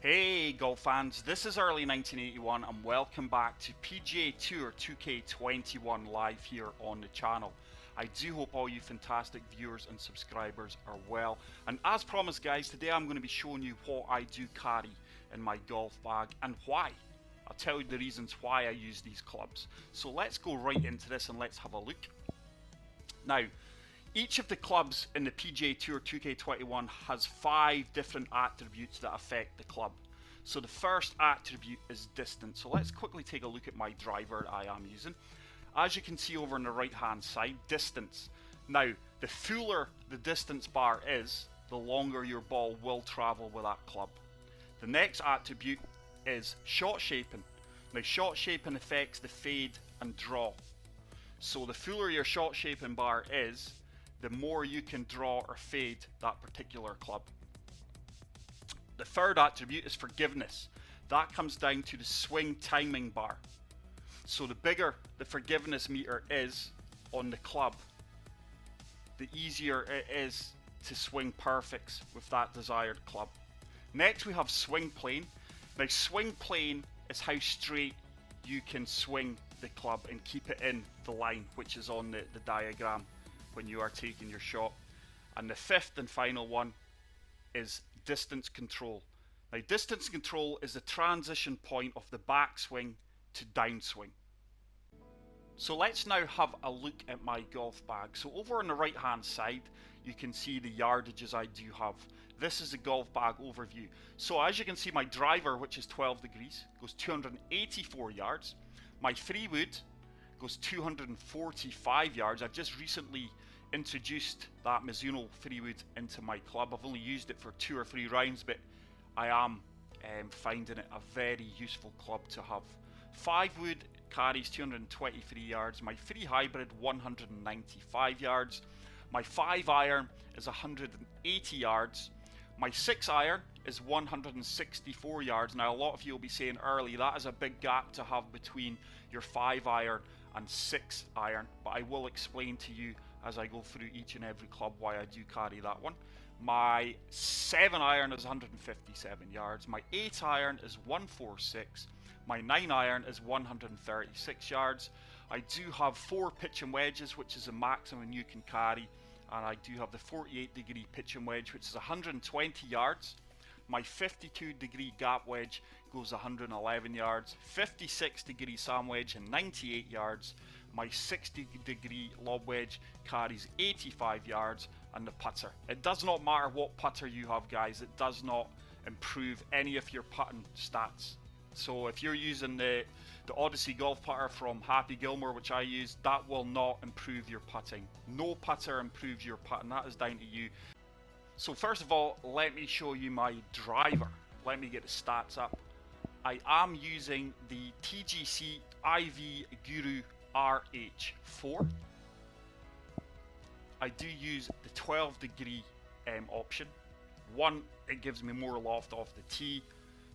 Hey golf fans, this is early 1981 and welcome back to PGA Tour 2K21 live here on the channel. I do hope all you fantastic viewers and subscribers are well, and as promised guys, today I'm going to be showing you what I do carry in my golf bag and why. I'll tell you the reasons why I use these clubs. So let's go right into this and let's have a look. Now, each of the clubs in the PGA Tour 2K21 has 5 different attributes that affect the club. So the first attribute is distance. So let's quickly take a look at my driver I am using. As you can see over on the right hand side, distance. Now, the fuller the distance bar is, the longer your ball will travel with that club. The next attribute is shot shaping. Now, shot shaping affects the fade and draw. So the fuller your shot shaping bar is, the more you can draw or fade that particular club. The third attribute is forgiveness. That comes down to the swing timing bar. So the bigger the forgiveness meter is on the club, the easier it is to swing perfects with that desired club. Next we have swing plane. Now swing plane is how straight you can swing the club and keep it in the line, which is on the diagram when you are taking your shot. And the fifth and final one is distance control. Now distance control is the transition point of the backswing to downswing. So let's now have a look at my golf bag. So over on the right hand side you can see the yardages I do have. This is the golf bag overview. So as you can see, my driver, which is 12 degrees, goes 284 yards. My 3-wood goes 245 yards. I've just recently introduced that Mizuno 3-wood into my club. I've only used it for 2 or 3 rounds, but I am finding it a very useful club to have. 5-wood carries 223 yards. My 3 hybrid 195 yards. My 5 iron is 180 yards. My 6 iron is 164 yards. Now a lot of you will be saying early that is a big gap to have between your 5 iron and 6 iron, but I will explain to you as I go through each and every club why I do carry that one. My 7 iron is 157 yards. My 8 iron is 146. My 9 iron is 136 yards. I do have 4 pitch and wedges, which is the maximum you can carry, and I do have the 48 degree pitch and wedge, which is 120 yards. My 52 degree gap wedge goes 111 yards. 56 degree sand wedge and 98 yards. My 60 degree lob wedge carries 85 yards, and the putter. It does not matter what putter you have, guys. It does not improve any of your putting stats. So if you're using the Odyssey golf putter from Happy Gilmore, which I use, that will not improve your putting. No putter improves your putting. That is down to you. So first of all, let me show you my driver. Let me get the stats up. I am using the TGC IV Guru RH4. I do use the 12 degree option. 1, it gives me more loft off the tee,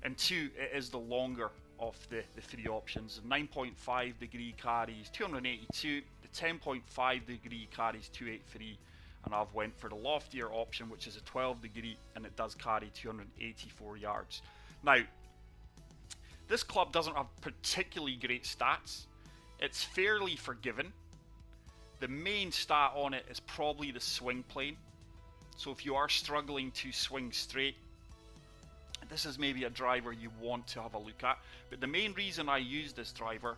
and 2, it is the longer of the 3 options. The 9.5 degree carries 282, the 10.5 degree carries 283, and I've went for the loftier option, which is a 12 degree, and it does carry 284 yards. Now, this club doesn't have particularly great stats. It's fairly forgiving. The main stat on it is probably the swing plane. So if you are struggling to swing straight, this is maybe a driver you want to have a look at. But the main reason I use this driver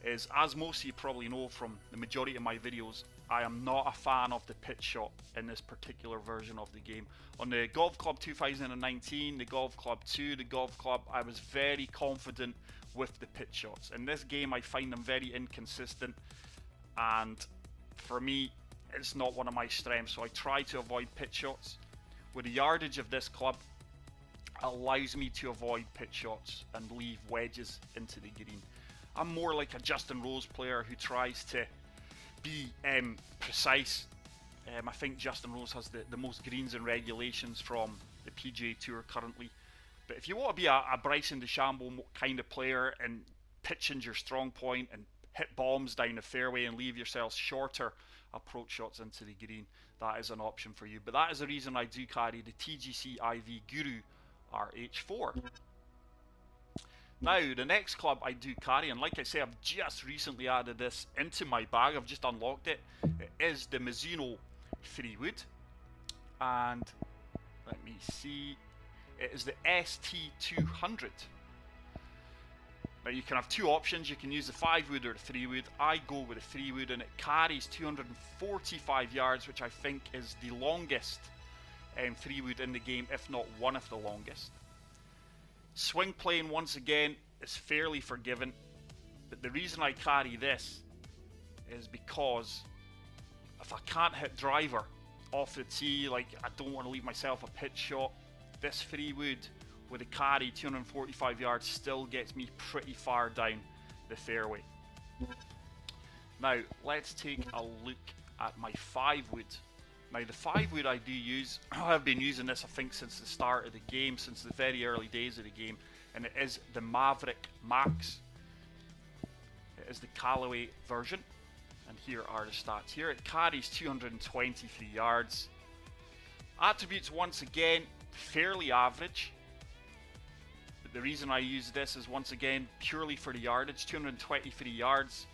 is, as most of you probably know from the majority of my videos, I am not a fan of the pitch shot in this particular version of the game. On the Golf Club 2019, the Golf Club 2, the Golf Club, I was very confident with the pitch shots. In this game I find them very inconsistent, and for me it's not one of my strengths, so I try to avoid pitch shots. With the yardage of this club, allows me to avoid pitch shots and leave wedges into the green. I'm more like a Justin Rose player who tries to be precise. I think Justin Rose has the most greens and regulations from the PGA Tour currently. But if you want to be a Bryson DeChambeau kind of player and pitching's your strong point and hit bombs down the fairway and leave yourself shorter approach shots into the green, that is an option for you. But that is the reason I do carry the TGC IV Guru RH4. Now, the next club I do carry, and like I say, I've just recently added this into my bag, I've just unlocked it. It is the Mizuno 3-wood, and let me see, it is the ST200. Now you can have two options, you can use the 5-wood or the 3-wood. I go with the 3-wood, and it carries 245 yards, which I think is the longest 3-wood in the game, if not one of the longest. Swing plane, once again, is fairly forgiving, but the reason I carry this is because if I can't hit driver off the tee, like I don't want to leave myself a pitch shot, this 3-wood with a carry 245 yards still gets me pretty far down the fairway. Now let's take a look at my 5-wood. Now the 5-wood I do use, I've been using this I think since the start of the game, since the very early days of the game, and it is the Maverick Max. It is the Callaway version, and here are the stats. Here it carries 223 yards. Attributes, once again, fairly average. But the reason I use this is once again purely for the yardage. 223 yards.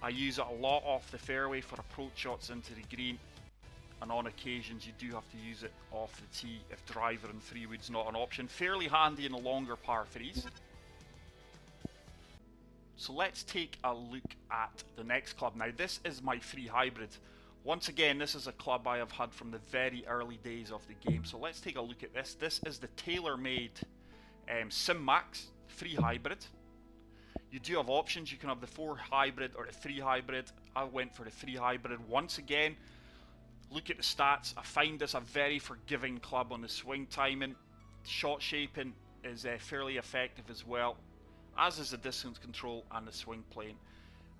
I use it a lot off the fairway for approach shots into the green, and on occasions you do have to use it off the tee if driver and 3-wood's not an option. Fairly handy in the longer par 3s. So let's take a look at the next club. Now this is my 3 hybrid. Once again, this is a club I have had from the very early days of the game. So let's take a look at this. This is the Taylormade SynMax 3 hybrid. You do have options. You can have the 4 hybrid or the 3 hybrid. I went for the 3 hybrid. Once again, look at the stats. I find this a very forgiving club on the swing timing. Shot shaping is fairly effective as well, as is the distance control and the swing plane.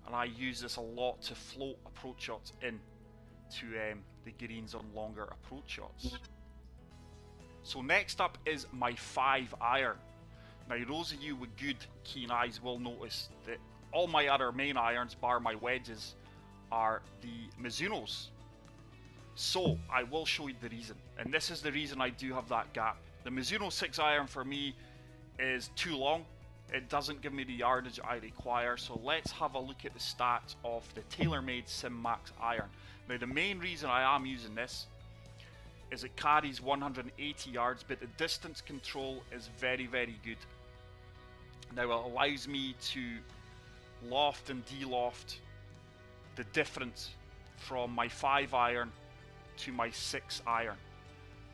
And I use this a lot to float approach shots in to the greens on longer approach shots. So next up is my 5-iron. Now those of you with good keen eyes will notice that all my other main irons, bar my wedges, are the Mizunos. So I will show you the reason, and this is the reason I do have that gap. The Mizuno 6-iron for me is too long. It doesn't give me the yardage I require. So let's have a look at the stats of the Taylormade SynMax iron. Now the main reason I am using this is it carries 180 yards, but the distance control is very, very good. Now it allows me to loft and de-loft the difference from my 5-iron to my 6-iron.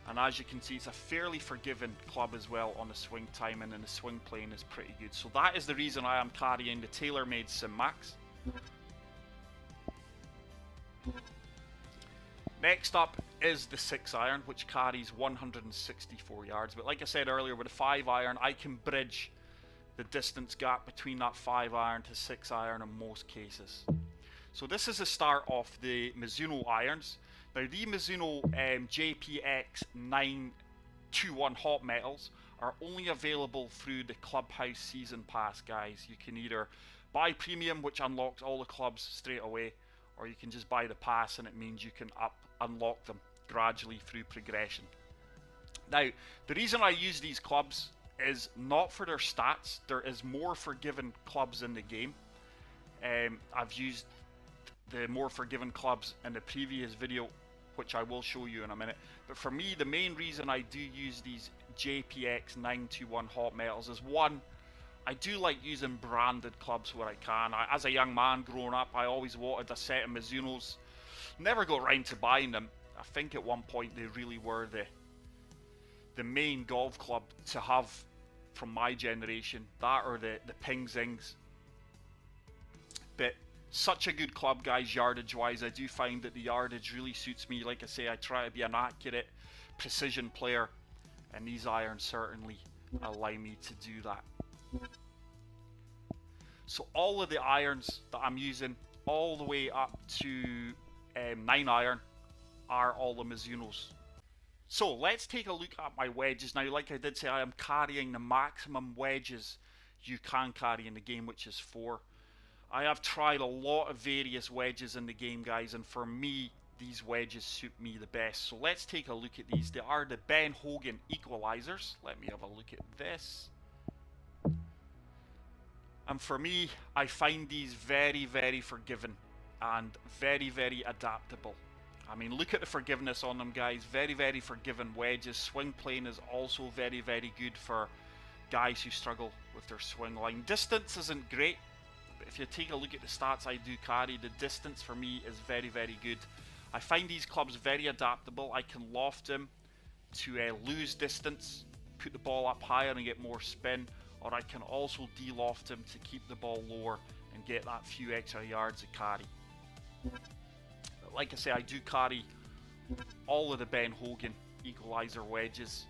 And as you can see, it's a fairly forgiving club as well on the swing timing, and the swing plane is pretty good. So that is the reason I am carrying the Taylormade SynMax. Next up is the 6-iron, which carries 164 yards. But like I said earlier, with the 5-iron, I can bridge the distance gap between that 5-iron to 6-iron in most cases. So this is the start of the Mizuno irons. Now the Mizuno JPX 921 hot metals are only available through the Clubhouse Season Pass, guys. You can either buy premium, which unlocks all the clubs straight away, or you can just buy the pass, and it means you can unlock them gradually through progression. Now the reason I use these clubs is not for their stats. There is more forgiving clubs in the game. I've used the more forgiving clubs in the previous video, which I will show you in a minute. But for me, the main reason I do use these JPX 921 hot metals is, one, I do like using branded clubs where I can. As a young man growing up, I always wanted a set of Mizunos. Never got round to buying them. I think at one point they really were the main golf club to have from my generation. That or the Ping Zings. But such a good club, guys, yardage wise. I do find that the yardage really suits me. Like I say, I try to be an accurate precision player, and these irons certainly allow me to do that. So all of the irons that I'm using, all the way up to 9-iron, are all the Mizunos. So let's take a look at my wedges. Now, like I did say, I am carrying the maximum wedges you can carry in the game, which is 4. I have tried a lot of various wedges in the game, guys, and for me, these wedges suit me the best. So let's take a look at these. They are the Ben Hogan Equalizers. Let me have a look at this. And for me, I find these very, very forgiving and very, very adaptable. I mean, look at the forgiveness on them, guys. Very, very forgiving wedges. Swing plane is also very, very good for guys who struggle with their swing line. Distance isn't great, but if you take a look at the stats I do carry, the distance for me is very, very good. I find these clubs very adaptable. I can loft them to lose distance, put the ball up higher and get more spin, or I can also de-loft them to keep the ball lower and get that few extra yards of carry. But like I say, I do carry all of the Ben Hogan equalizer wedges,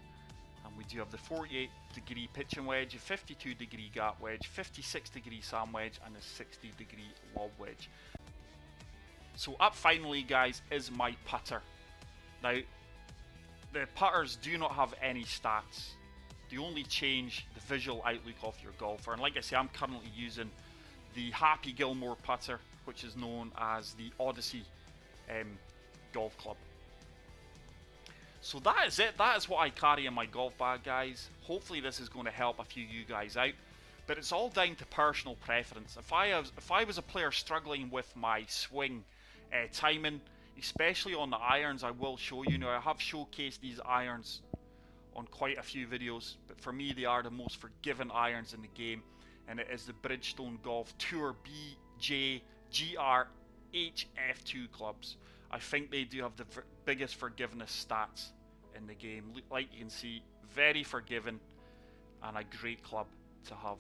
and we do have the 48-degree pitching wedge, a 52-degree gap wedge, 56-degree sand wedge, and a 60-degree lob wedge. So up finally, guys, is my putter. Now, the putters do not have any stats. They only change the visual outlook of your golfer. And like I say, I'm currently using the Happy Gilmore putter, which is known as the Odyssey golf club. So that is it. That is what I carry in my golf bag, guys. Hopefully this is going to help a few of you guys out. But it's all down to personal preference. If I was a player struggling with my swing timing, especially on the irons, I will show you. Now, I have showcased these irons on quite a few videos, but for me they are the most forgiving irons in the game, and it is the Bridgestone Golf Tour BJGR HF2 clubs. I think they do have the biggest forgiveness stats in the game. Like you can see, very forgiving and a great club to have.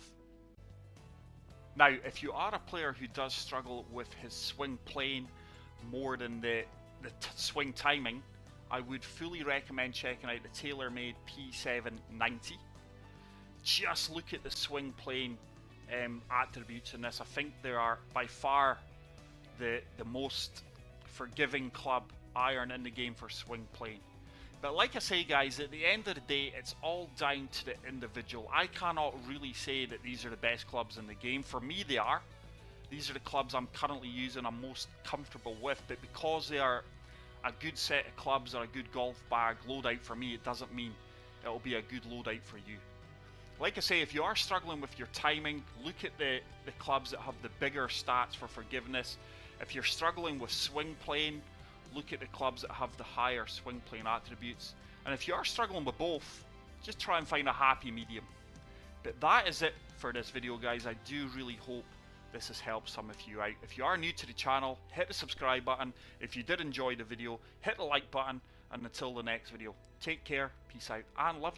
Now, if you are a player who does struggle with his swing plane more than the swing timing, I would fully recommend checking out the Taylormade P790. Just look at the swing plane attributes in this. I think they are by far the most forgiving club iron in the game for swing plane. But like I say, guys, at the end of the day, it's all down to the individual. I cannot really say that these are the best clubs in the game. For me, they are. These are the clubs I'm currently using, I'm most comfortable with, but because they are a good set of clubs or a good golf bag loadout for me, it doesn't mean it'll be a good loadout for you. Like I say, if you are struggling with your timing, look at the clubs that have the bigger stats for forgiveness. If you're struggling with swing plane, look at the clubs that have the higher swing plane attributes. And if you are struggling with both, just try and find a happy medium. But that is it for this video, guys. I do really hope this has helped some of you out. If you are new to the channel, hit the subscribe button. If you did enjoy the video, hit the like button. And until the next video, take care, peace out, and love you.